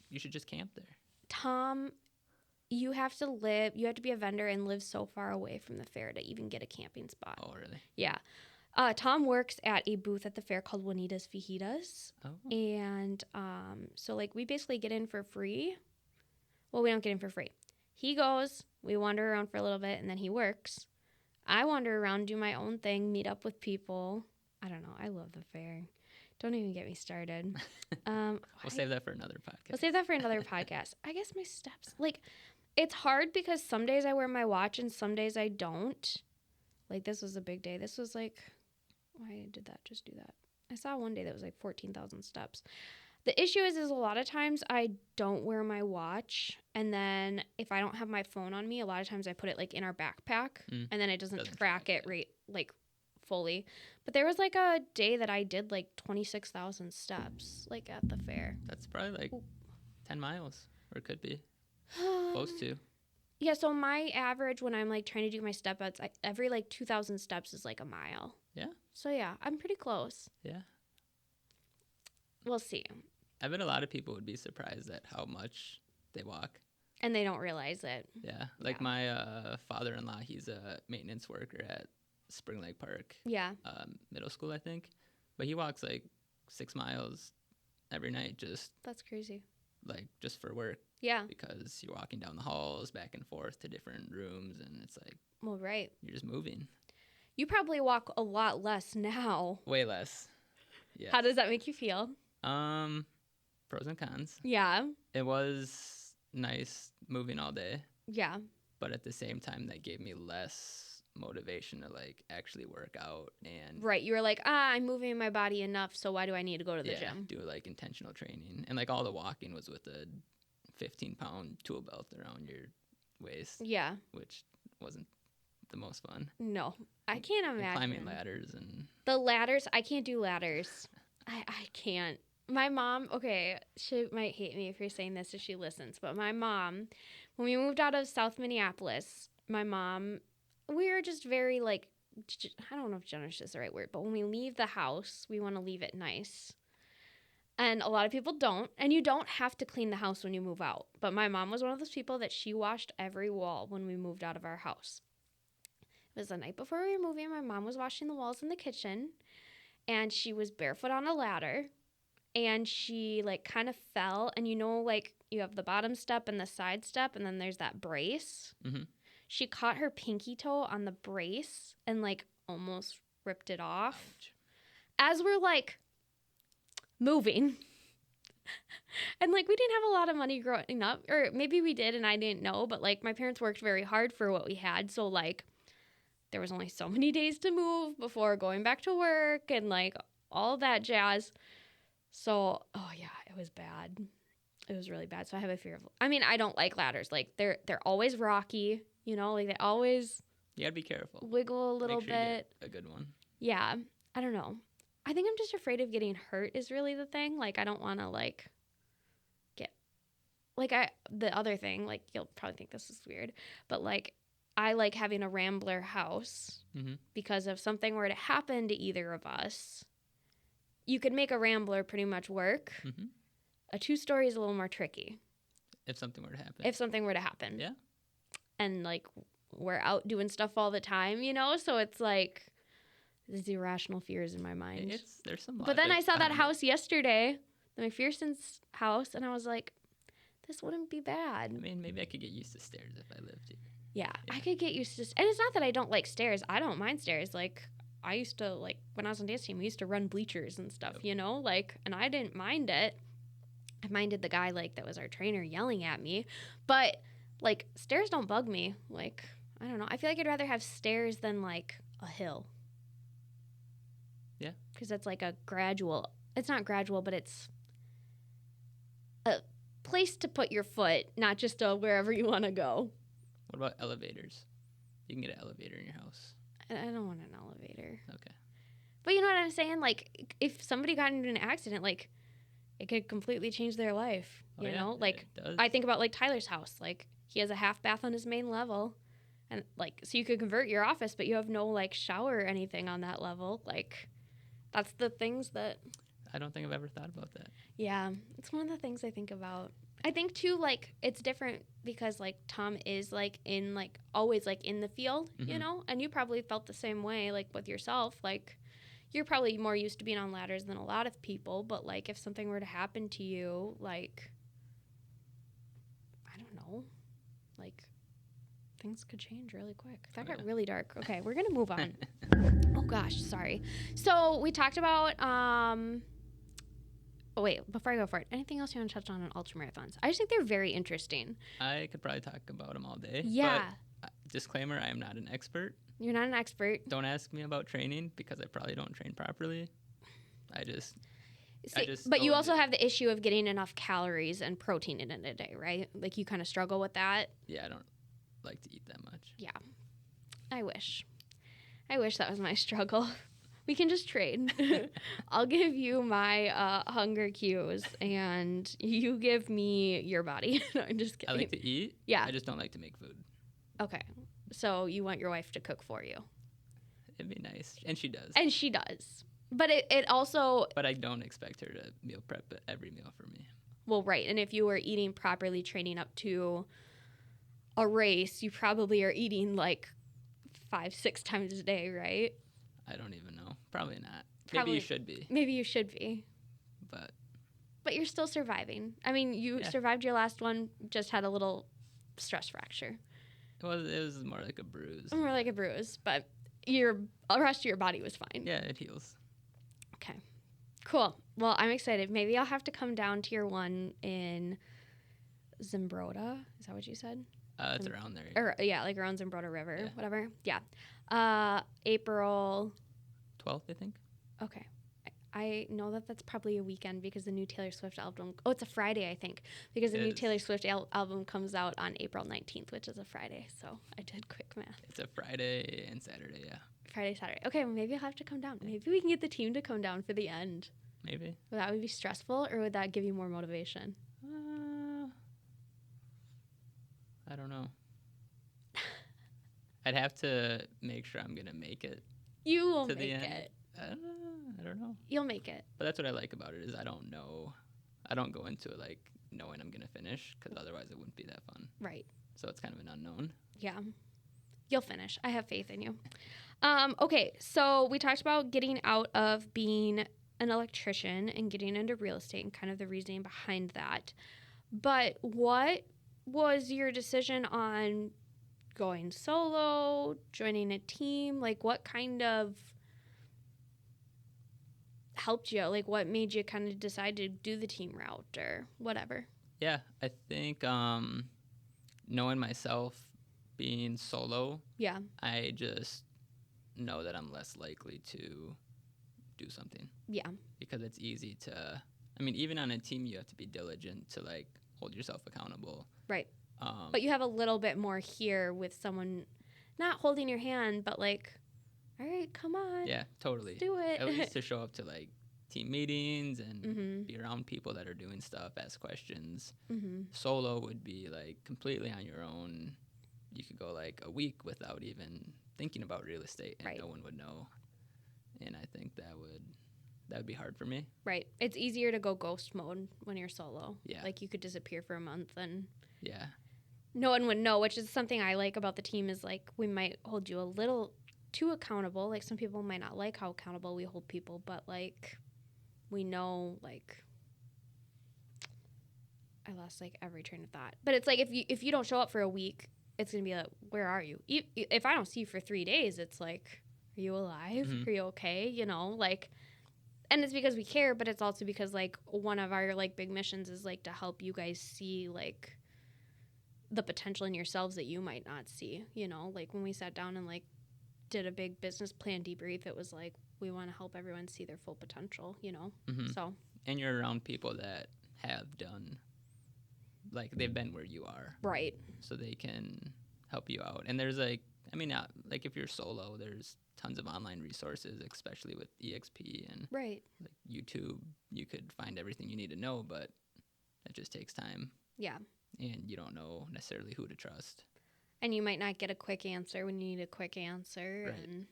you should just camp there. Tom, you have to be a vendor and live so far away from the fair to even get a camping spot. Oh, really? Yeah. Tom works at a booth at the fair called Juanita's Fajitas. Oh. And so, like, we basically get in for free. Well, we don't get in for free. He goes, we wander around for a little bit, and then he works. I wander around, do my own thing, meet up with people. I don't know. I love the fair. Don't even get me started. We'll save that for another podcast. We'll save that for another podcast. I guess my steps, like, it's hard because some days I wear my watch and some days I don't. Like, this was a big day. This was like, why did that just do that? I saw one day that was like 14,000 steps. The issue is a lot of times I don't wear my watch, and then if I don't have my phone on me, a lot of times I put it like in our backpack, and then it doesn't track it like fully. But there was like a day that I did like 26,000 steps like at the fair. That's probably like 10 miles, or it could be close to. Yeah, so my average when I'm like trying to do my step outs, every like 2,000 steps is like a mile. Yeah. So yeah, I'm pretty close. Yeah. We'll see. I bet a lot of people would be surprised at how much they walk. And they don't realize it. Yeah. Like my father-in-law, he's a maintenance worker at Spring Lake Park. Yeah. Middle school, I think. But he walks like 6 miles every night That's crazy. Just for work. Yeah. Because you're walking down the halls back and forth to different rooms, and it's like, well, right. You're just moving. You probably walk a lot less now. Way less. Yeah. How does that make you feel? Pros and cons. Yeah. It was nice moving all day. Yeah. But at the same time, that gave me less motivation to like actually work out and right. You were like, I'm moving my body enough, so why do I need to go to the gym? Do like intentional training, and like all the walking was with a 15-pound tool belt around your waist. Yeah. Which wasn't the most fun. No, I can't imagine. And climbing ladders and the ladders. I can't do ladders. I can't. My mom, okay, she might hate me for saying this if she listens, but my mom, when we moved out of South Minneapolis, we were just very like, I don't know if generous is the right word, but when we leave the house, we want to leave it nice. And a lot of people don't. And you don't have to clean the house when you move out. But my mom was one of those people that she washed every wall when we moved out of our house. It was the night before we were moving. My mom was washing the walls in the kitchen. And she was barefoot on a ladder. And she, like, kind of fell. And you know, like, you have the bottom step and the side step. And then there's that brace. Mm-hmm. She caught her pinky toe on the brace and, like, almost ripped it off. Ouch. As we're, like, moving. And, like, we didn't have a lot of money growing up. Or maybe we did and I didn't know. But, like, my parents worked very hard for what we had. So, like, there was only so many days to move before going back to work and, like, all that jazz. So, oh, yeah, it was bad. It was really bad. So I have a fear of, I mean, I don't like ladders. Like, they're always rocky, you know? Like, they always You gotta be careful. wiggle a little Make sure you bit. get a good one. Yeah. I don't know. I think I'm just afraid of getting hurt is really the thing. Like, I don't want to, like, get, like, the other thing, like, you'll probably think this is weird, but, like, I like having a rambler house Mm-hmm. because if something were to happen to either of us, you could make a rambler pretty much work. Mm-hmm. A 2-story is a little more tricky. If something were to happen. If something were to happen. Yeah. And, like, we're out doing stuff all the time, you know? So it's like these irrational fears in my mind. There's some But then I logic saw that behind it. house yesterday, the McPherson's house, and I was like, this wouldn't be bad. I mean, maybe I could get used to stairs if I lived here. Yeah, I could get used to, and it's not that I don't like stairs. I don't mind stairs. Like, I used to, like, when I was on dance team, we used to run bleachers and stuff, Yep. you know? Like, and I didn't mind it. I minded the guy, like, that was our trainer yelling at me. But, like, stairs don't bug me. Like, I don't know. I feel like I'd rather have stairs than, like, a hill. Yeah. Because that's, like, a gradual, it's not gradual, but it's a place to put your foot, not just a wherever you want to go. What about elevators? You can get an elevator in your house. I don't want an elevator. Okay. But you know what I'm saying? Like, if somebody got into an accident, like, it could completely change their life, you know? Like, it does. I think about, like, Tyler's house. Like, he has a half bath on his main level. And, like, so you could convert your office, but you have no, like, shower or anything on that level. Like, that's the things that, I don't think I've ever thought about that. yeah, it's one of the things I think about. I think, too, like, it's different because, like, Tom is, like, in, like, always, like, in the field, you Mhm. know? And you probably felt the same way, like, with yourself. Like, you're probably more used to being on ladders than a lot of people, but, like, if something were to happen to you, like, I don't know, like, things could change really quick. That got really dark. Okay, we're going to move on. Oh, gosh, sorry. So we talked about, oh, wait, before I go for it, anything else you want to touch on ultramarathons? I just think they're very interesting. I could probably talk about them all day. Yeah. But, disclaimer, I am not an expert. You're not an expert. Don't ask me about training because I probably don't train properly. I just But go you and also do- have the issue of getting enough calories and protein in a day, right? Like, you kind of struggle with that. Yeah, I don't like to eat that much. Yeah. I wish that was my struggle. We can just trade. I'll give you my hunger cues, and you give me your body. No, I'm just I kidding. like to eat. Yeah. I just don't like to make food. Okay. So you want your wife to cook for you. It'd be nice. And she does. And she does. But it also, But I don't expect her to meal prep every meal for me. well, right. And if you were eating properly, training up to a race, you probably are eating like 5-6 times a day, right? I don't even know. Probably not. Probably- Maybe you should be. Maybe you should be. But You're still surviving. I mean, you Yeah. survived your last one, just had a little stress fracture. it was more like a bruise. More like a bruise, but the rest of your body was fine. Yeah, it heals. Okay. Cool. Well, I'm excited. Maybe I'll have to come down to your one in Zimbrota. Is that what you said? It's around there. Or yeah, like around Zimbrota River, Yeah. whatever. Yeah. April. 12th, I think. Okay. I know that that's probably a weekend because the new Taylor Swift album. Oh, it's a Friday, I think, because the It new is. Taylor Swift album comes out on April 19th, which is a Friday. So I did quick math. It's a Friday and Saturday, yeah. Friday, Saturday. Okay, well, maybe I'll have to come down. Maybe we can get the team to come down for the end. Maybe. Would that be stressful, or would that give you more motivation? I don't know. I'd have to make sure I'm going to make it. You will To make the end. it. I don't know. You'll make it. But that's what I like about it is I don't know. I don't go into it like knowing I'm going to finish because otherwise it wouldn't be that fun. Right. So it's kind of an unknown. Yeah. You'll finish. I have faith in you. Okay, so we talked about getting out of being an electrician and getting into real estate and kind of the reasoning behind that. But what was your decision on going solo, joining a team? Like, what kind of helped you? Like, what made you kind of decide to do the team route or whatever? Yeah, I think knowing myself being solo, Yeah. I just know that I'm less likely to do something. Yeah. Because it's easy to, I mean, even on a team, you have to be diligent to like hold yourself accountable. Right. But you have a little bit more here with someone not holding your hand, but like, all right, come on. Yeah, totally. Let's do it. At least to show up to like team meetings and Mm-hmm. be around people that are doing stuff, ask questions. Mm-hmm. Solo would be like completely on your own. You could go like a week without even thinking about real estate and Right. no one would know. And I think that would be hard for me. Right. It's easier to go ghost mode when you're solo. Yeah. Like you could disappear for a month and Yeah. no one would know, which is something I like about the team is like we might hold you a little too accountable. Like some people might not like how accountable we hold people, but like we know like I lost like every train of thought. But it's like if you don't show up for a week, it's going to be like, where are you? If I don't see you for 3 days, it's like, are you alive? Mhm. Are you okay? You know, like, and it's because we care, but it's also because like one of our like big missions is like to help you guys see like the potential in yourselves that you might not see, you know, like when we sat down and like did a big business plan debrief, it was like, we want to help everyone see their full potential, you know? Mhm. So, And you're around people that have done, like they've been where you are. right. So they can help you out. And there's like, I mean, not, like if you're solo, there's tons of online resources, especially with EXP and Right. like YouTube. You could find everything you need to know, but it just takes time. Yeah. And you don't know necessarily who to trust. And you might not get a quick answer when you need a quick answer Right. and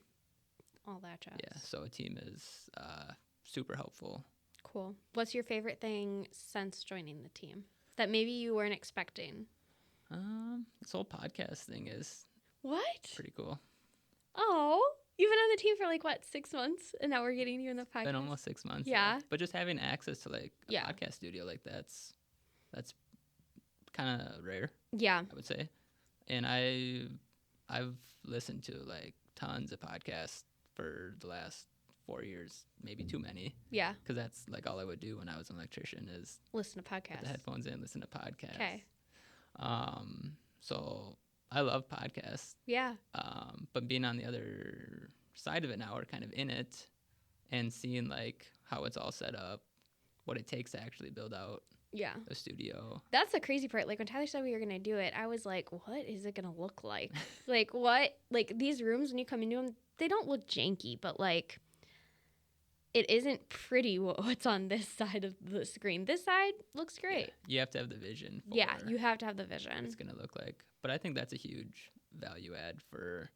all that jazz. Yeah, so a team is super helpful. Cool. What's your favorite thing since joining the team that maybe you weren't expecting? This whole podcast thing is What? pretty cool. Oh, you've been on the team for like what, 6 months, and now we're getting you in the podcast. Been almost 6 months. Yeah. But just having access to like a Yeah. podcast studio like that's kind of rare, Yeah. I would say. And I've listened to like tons of podcasts for the last 4 years, maybe too many, Yeah. because that's like all I would do when I was an electrician is Listen to put podcasts. the headphones in, listen to podcasts. Okay. So I love podcasts. Yeah. But being on the other side of it now, or kind of in it, and seeing like how it's all set up, what it takes to actually build out Yeah. a studio. That's the crazy part. Like when Tyler said we were going to do it, I was like, what is it going to look like? Like what? Like these rooms, when you come into them, they don't look janky, but like it isn't pretty what's on this side of the screen. This side looks great. Yeah, you have to have the vision for Yeah, you have to have the what vision. it's going to look like. But I think that's a huge value add for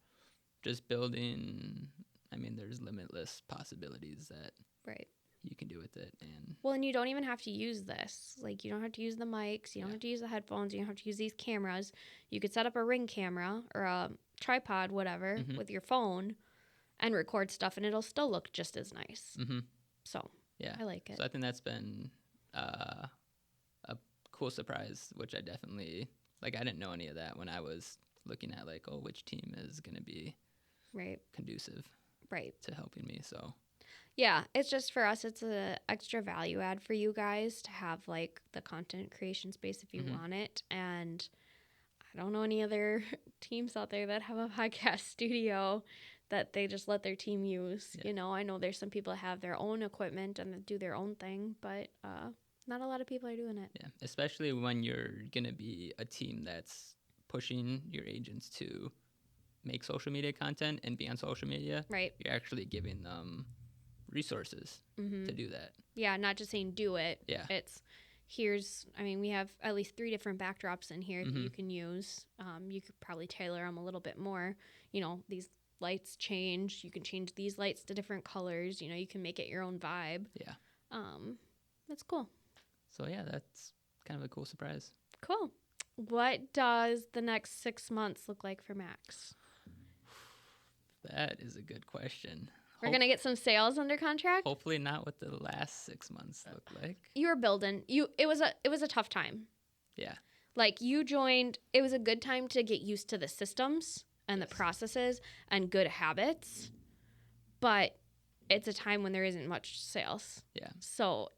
just building. I mean, there's limitless possibilities that Right. you can do with it. And Well, and you don't even have to use this. Like, you don't have to use the mics. You don't Yeah. have to use the headphones. You don't have to use these cameras. You could set up a Ring camera or a tripod, whatever, Mhm. with your phone and record stuff, and it'll still look just as nice. hmm So, yeah. I like it. So I think that's been a cool surprise, which I definitely, like, I didn't know any of that when I was looking at, like, oh, which team is going to be Right. conducive Right. to helping me. So, Yeah, it's just for us, it's a extra value add for you guys to have like the content creation space if you Mhm. want it. And I don't know any other teams out there that have a podcast studio that they just let their team use. Yeah. You know, I know there's some people that have their own equipment and that do their own thing, but not a lot of people are doing it. yeah, especially when you're going to be a team that's pushing your agents to make social media content and be on social media, Right. you're actually giving them resources Mm-hmm. to do that. Yeah, not just saying do it. Yeah. It's we have at least 3 different backdrops in here that you Mhm. can use. You could probably tailor them a little bit more. You know, these lights change. You can change these lights to different colors. You know, you can make it your own vibe. Yeah. That's cool. So yeah, that's kind of a cool surprise. Cool. What does the next 6 months look like for Max? That is a good question. We're going to get some sales under contract. Hopefully not what the last 6 months look like. You were building. It was a tough time. Yeah. Like, you joined, it was a good time to get used to the systems and the processes and good habits, but it's a time when there isn't much sales. Yeah. So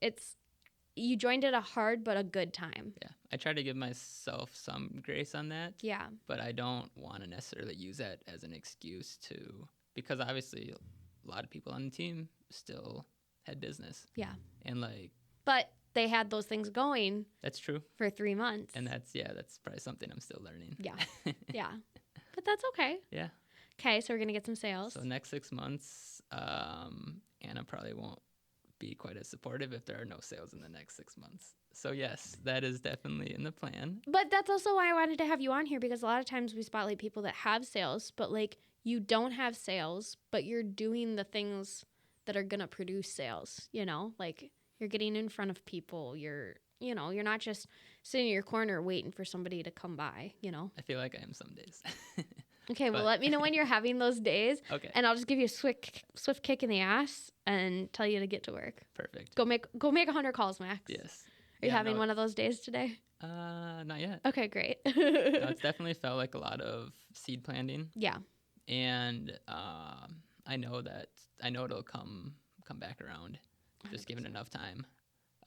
you joined at a hard but a good time. Yeah. I try to give myself some grace on that. Yeah. But I don't want to necessarily use that as an excuse because obviously a lot of people on the team still had business. Yeah. And like, but they had those things going. That's true. For 3 months. And that's probably something I'm still learning. Yeah. Yeah. But that's okay. Yeah. Okay, so we're going to get some sales. So next 6 months, Anna probably won't be quite as supportive if there are no sales in the next 6 months. So yes, that is definitely in the plan. But that's also why I wanted to have you on here, because a lot of times we spotlight people that have sales, but like, you don't have sales, but you're doing the things that are going to produce sales, you know? Like, you're getting in front of people. You're not just sitting in your corner waiting for somebody to come by, you know? I feel like I am some days. Okay, well, let me know when you're having those days. Okay. And I'll just give you a swift kick in the ass and tell you to get to work. Perfect. Go make 100 calls, Max. Yes. Are you having one of those days today? Not yet. Okay, great. No, it's definitely felt like a lot of seed planting. Yeah. And I know it'll come back around, just given enough time.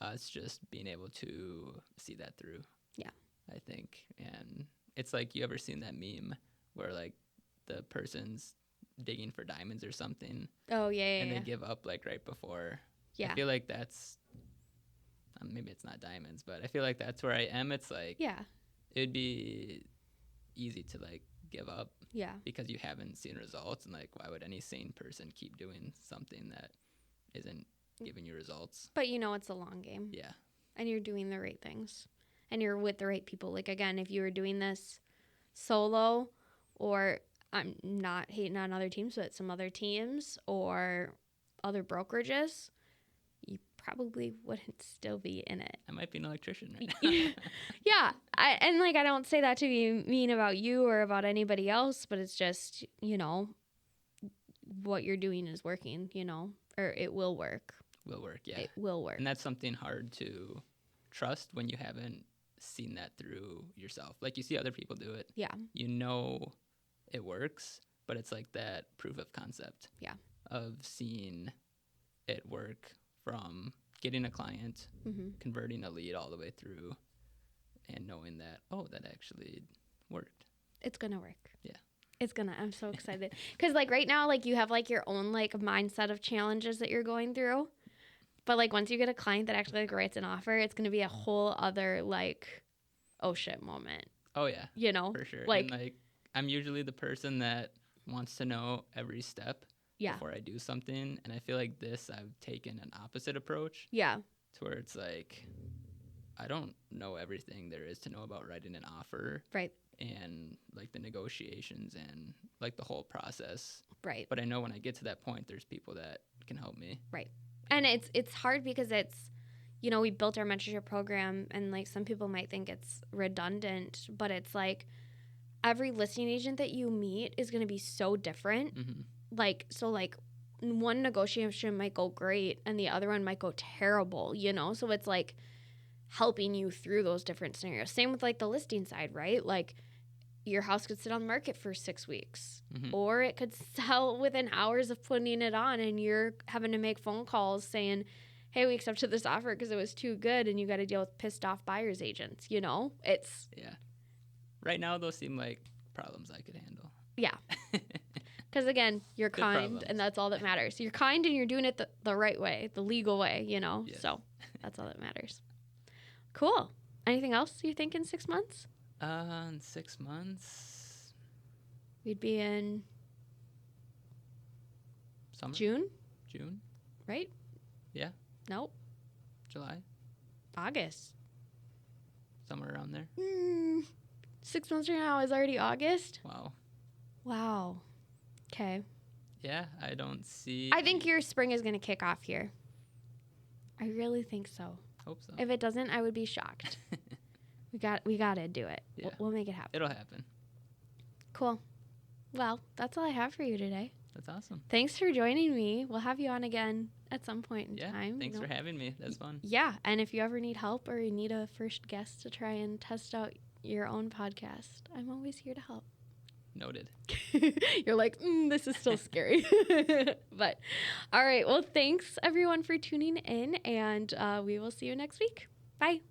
It's just being able to see that through. Yeah. I think. And it's like, you ever seen that meme where like the person's digging for diamonds or something? Oh, yeah. And they give up like right before. Yeah. I feel like that's, maybe it's not diamonds, but I feel like that's where I am. It's like, yeah, it'd be easy to like give up. Yeah. Because you haven't seen results, and like, why would any sane person keep doing something that isn't giving you results? But it's a long game. Yeah. And you're doing the right things. And you're with the right people. Like, again, if you were doing this solo, or I'm not hating on other teams, but some other teams or other brokerages, you probably wouldn't still be in it. I might be an electrician right now. Yeah. I don't say that to be mean about you or about anybody else, but it's just, what you're doing is working, or it will work. Will work, yeah. It will work. And that's something hard to trust when you haven't seen that through yourself. Like, you see other people do it. Yeah. It works, but it's like that proof of concept. Yeah. Of seeing it work from getting a client, converting a lead all the way through, and knowing that, that actually worked. It's going to work. Yeah. It's going to. I'm so excited. Because, like, right now, like, you have, like, your own, like, mindset of challenges that you're going through. But, like, once you get a client that actually, like, writes an offer, it's going to be a whole other, like, oh, shit moment. Oh, yeah. For sure. Like, and, like, I'm usually the person that wants to know every step before I do something. And I feel like I've taken an opposite approach. Yeah. To where it's like, I don't know everything there is to know about writing an offer. Right. And like the negotiations and like the whole process. Right. But I know when I get to that point, there's people that can help me. Right. And it's hard because it's, we built our mentorship program, and like some people might think it's redundant, but it's like every listing agent that you meet is going to be so different. Mm-hmm. Like, so like one negotiation might go great and the other one might go terrible, So it's like helping you through those different scenarios. Same with like the listing side, right? Like, your house could sit on the market for 6 weeks, or it could sell within hours of putting it on, and you're having to make phone calls saying, hey, we accepted this offer because it was too good, and you got to deal with pissed off buyer's agents, It's... Yeah. Right now, those seem like problems I could handle. Yeah. Because, again, you're Good kind, problems. and that's all that matters. You're kind, and you're doing it the right way, the legal way, Yeah. So that's all that matters. Cool. Anything else you think in 6 months? In 6 months, We'd be in summer. June, right? Yeah. Nope. July. August. Somewhere around there. 6 months from now is already August. Wow. Wow. Okay. Yeah, I don't see. I think your spring is going to kick off here. I really think so. Hope so. If it doesn't, I would be shocked. we got to do it. Yeah. We'll make it happen. It'll happen. Cool. Well, that's all I have for you today. That's awesome. Thanks for joining me. We'll have you on again at some point in time. Thanks for having me. That's fun. Yeah, and if you ever need help or you need a first guest to try and test out your own podcast, I'm always here to help. Noted. You're like, this is still scary. But, all right. Well, thanks, everyone, for tuning in, and we will see you next week. Bye.